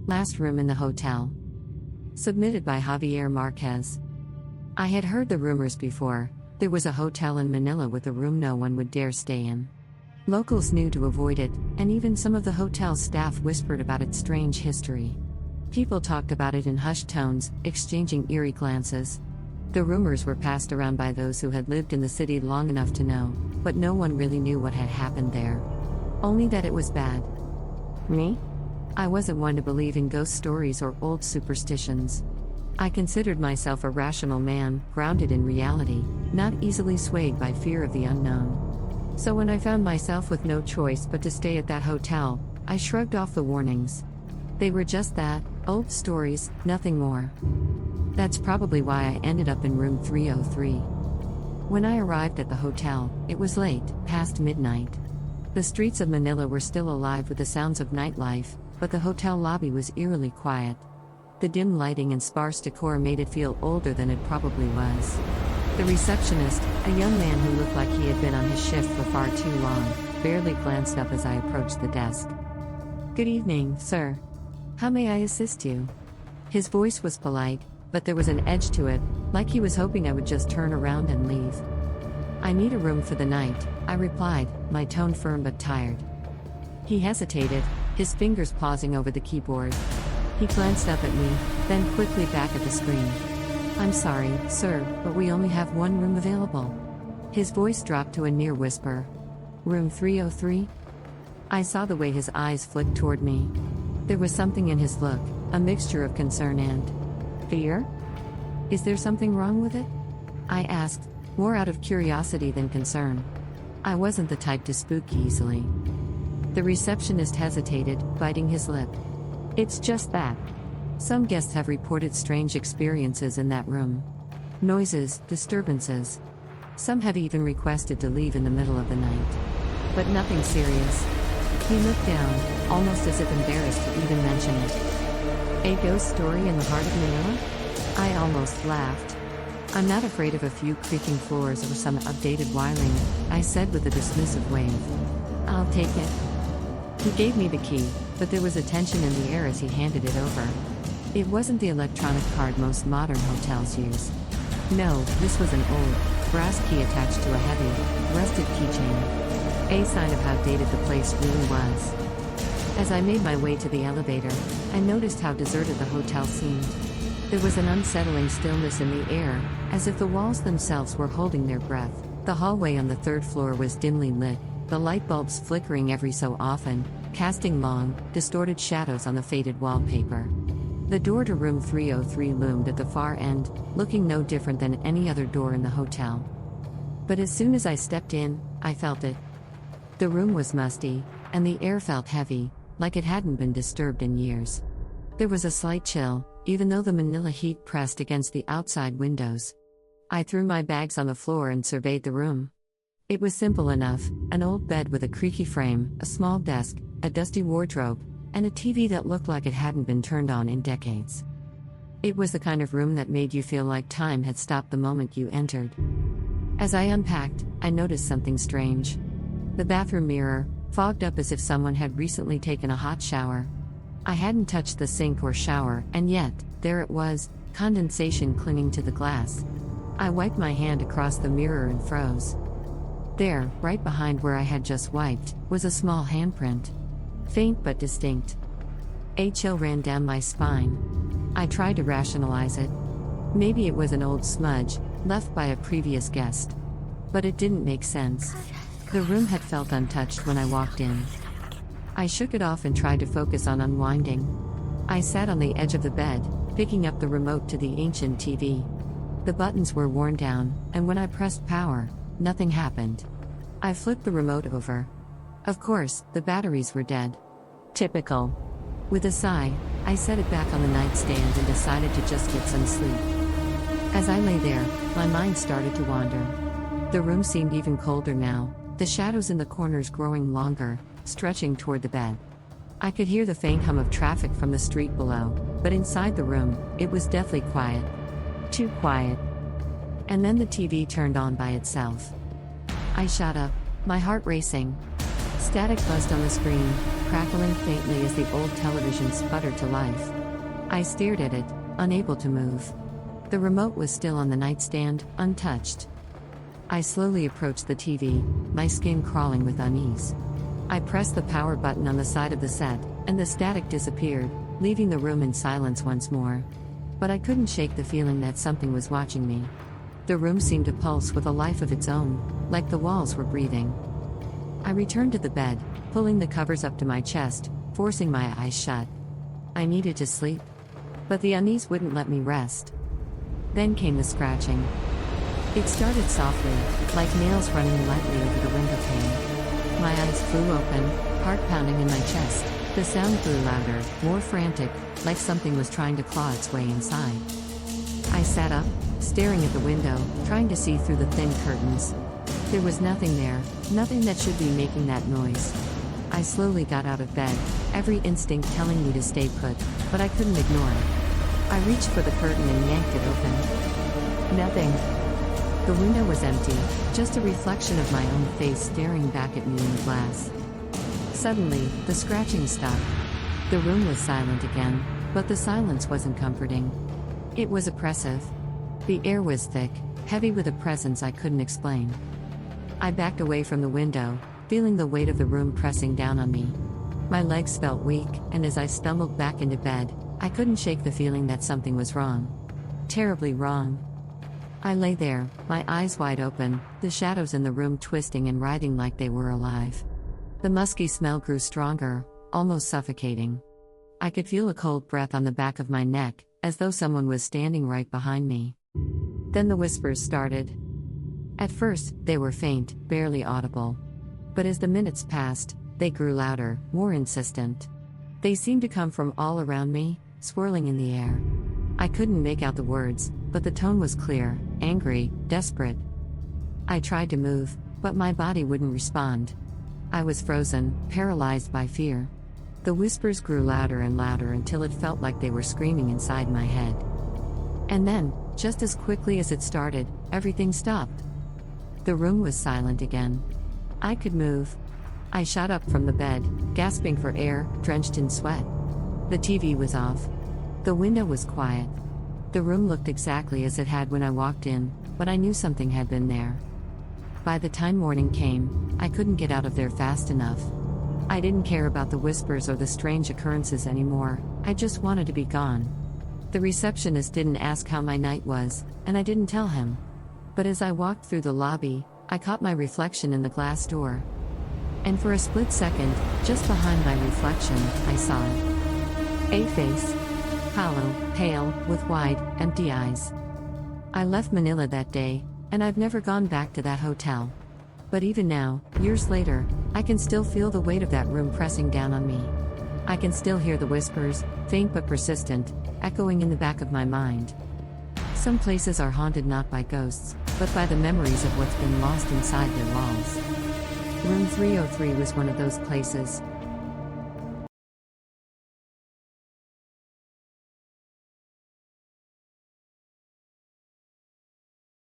Last room in the hotel. Submitted by Javier Marquez. I had heard the rumors before. There was a hotel in Manila with a room no one would dare stay in. Locals knew to avoid it, and even some of the hotel staff whispered about its strange history. People talked about it in hushed tones, exchanging eerie glances. The rumors were passed around by those who had lived in the city long enough to know, but no one really knew what had happened there. Only that it was bad. Me? I wasn't one to believe in ghost stories or old superstitions. I considered myself a rational man, grounded in reality, not easily swayed by fear of the unknown. So when I found myself with no choice but to stay at that hotel, I shrugged off the warnings. They were just that, old stories, nothing more. That's probably why I ended up in room 303. When I arrived at the hotel, it was late, past midnight. The streets of Manila were still alive with the sounds of nightlife, but the hotel lobby was eerily quiet. The dim lighting and sparse decor made it feel older than it probably was. The receptionist, a young man who looked like he had been on his shift for far too long, barely glanced up as I approached the desk. "Good evening, sir. How may I assist you?" His voice was polite, but there was an edge to it, like he was hoping I would just turn around and leave. "I need a room for the night," I replied, my tone firm but tired. He hesitated, his fingers pausing over the keyboard. He glanced up at me, then quickly back at the screen. "I'm sorry, sir, but we only have one room available." His voice dropped to a near whisper. "Room 303? I saw the way his eyes flicked toward me. There was something in his look, a mixture of concern and fear? "Is there something wrong with it?" I asked, more out of curiosity than concern. I wasn't the type to spook easily. The receptionist hesitated, biting his lip. "It's just that. Some guests have reported strange experiences in that room. Noises, disturbances. Some have even requested to leave in the middle of the night. But nothing serious." He looked down, almost as if embarrassed to even mention it. "A ghost story in the heart of Manila?" I almost laughed. "I'm not afraid of a few creaking floors or some outdated wiring," I said with a dismissive wave. "I'll take it." He gave me the key, but there was a tension in the air as he handed it over. It wasn't the electronic card most modern hotels use. No, this was an old, brass key attached to a heavy, rusted keychain. A sign of how dated the place really was. As I made my way to the elevator, I noticed how deserted the hotel seemed. There was an unsettling stillness in the air, as if the walls themselves were holding their breath. The hallway on the third floor was dimly lit, the light bulbs flickering every so often, casting long, distorted shadows on the faded wallpaper. The door to room 303 loomed at the far end, looking no different than any other door in the hotel. But as soon as I stepped in, I felt it. The room was musty, and the air felt heavy, like it hadn't been disturbed in years. There was a slight chill, even though the Manila heat pressed against the outside windows. I threw my bags on the floor and surveyed the room. It was simple enough, an old bed with a creaky frame, a small desk, a dusty wardrobe, and a TV that looked like it hadn't been turned on in decades. It was the kind of room that made you feel like time had stopped the moment you entered. As I unpacked, I noticed something strange. The bathroom mirror, fogged up as if someone had recently taken a hot shower. I hadn't touched the sink or shower, and yet, there it was, condensation clinging to the glass. I wiped my hand across the mirror and froze. There, right behind where I had just wiped, was a small handprint. Faint but distinct. A chill ran down my spine. I tried to rationalize it. Maybe it was an old smudge, left by a previous guest. But it didn't make sense. The room had felt untouched when I walked in. I shook it off and tried to focus on unwinding. I sat on the edge of the bed, picking up the remote to the ancient TV. The buttons were worn down, and when I pressed power, nothing happened. I flipped the remote over. Of course, the batteries were dead. Typical. With a sigh, I set it back on the nightstand and decided to just get some sleep. As I lay there, my mind started to wander. The room seemed even colder now, the shadows in the corners growing longer, stretching toward the bed. I could hear the faint hum of traffic from the street below, but inside the room, it was deathly quiet. Too quiet. And then the TV turned on by itself. I shot up, my heart racing. Static buzzed on the screen, crackling faintly as the old television sputtered to life. I stared at it, unable to move. The remote was still on the nightstand, untouched. I slowly approached the TV, my skin crawling with unease. I pressed the power button on the side of the set, and the static disappeared, leaving the room in silence once more. But I couldn't shake the feeling that something was watching me. The room seemed to pulse with a life of its own, like the walls were breathing. I returned to the bed, pulling the covers up to my chest, forcing my eyes shut. I needed to sleep. But the unease wouldn't let me rest. Then came the scratching. It started softly, like nails running lightly over the window pane. My eyes flew open, heart pounding in my chest. The sound grew louder, more frantic, like something was trying to claw its way inside. I sat up, staring at the window, trying to see through the thin curtains. There was nothing there, nothing that should be making that noise. I slowly got out of bed, every instinct telling me to stay put, but I couldn't ignore it. I reached for the curtain and yanked it open. Nothing. The window was empty, just a reflection of my own face staring back at me in the glass. Suddenly, the scratching stopped. The room was silent again, but the silence wasn't comforting. It was oppressive. The air was thick, heavy with a presence I couldn't explain. I backed away from the window, feeling the weight of the room pressing down on me. My legs felt weak, and as I stumbled back into bed, I couldn't shake the feeling that something was wrong. Terribly wrong. I lay there, my eyes wide open, the shadows in the room twisting and writhing like they were alive. The musky smell grew stronger, almost suffocating. I could feel a cold breath on the back of my neck, as though someone was standing right behind me. Then the whispers started. At first, they were faint, barely audible. But as the minutes passed, they grew louder, more insistent. They seemed to come from all around me, swirling in the air. I couldn't make out the words, but the tone was clear, angry, desperate. I tried to move, but my body wouldn't respond. I was frozen, paralyzed by fear. The whispers grew louder and louder until it felt like they were screaming inside my head. And then, just as quickly as it started, everything stopped. The room was silent again. I could move. I shot up from the bed, gasping for air, drenched in sweat. The TV was off. The window was quiet. The room looked exactly as it had when I walked in, but I knew something had been there. By the time morning came, I couldn't get out of there fast enough. I didn't care about the whispers or the strange occurrences anymore, I just wanted to be gone. The receptionist didn't ask how my night was, and I didn't tell him. But as I walked through the lobby, I caught my reflection in the glass door. And for a split second, just behind my reflection, I saw a face. Hollow, pale, with wide, empty eyes. I left Manila that day, and I've never gone back to that hotel. But even now, years later, I can still feel the weight of that room pressing down on me. I can still hear the whispers, faint but persistent, echoing in the back of my mind. Some places are haunted not by ghosts, but by the memories of what's been lost inside their walls. Room 303 was one of those places.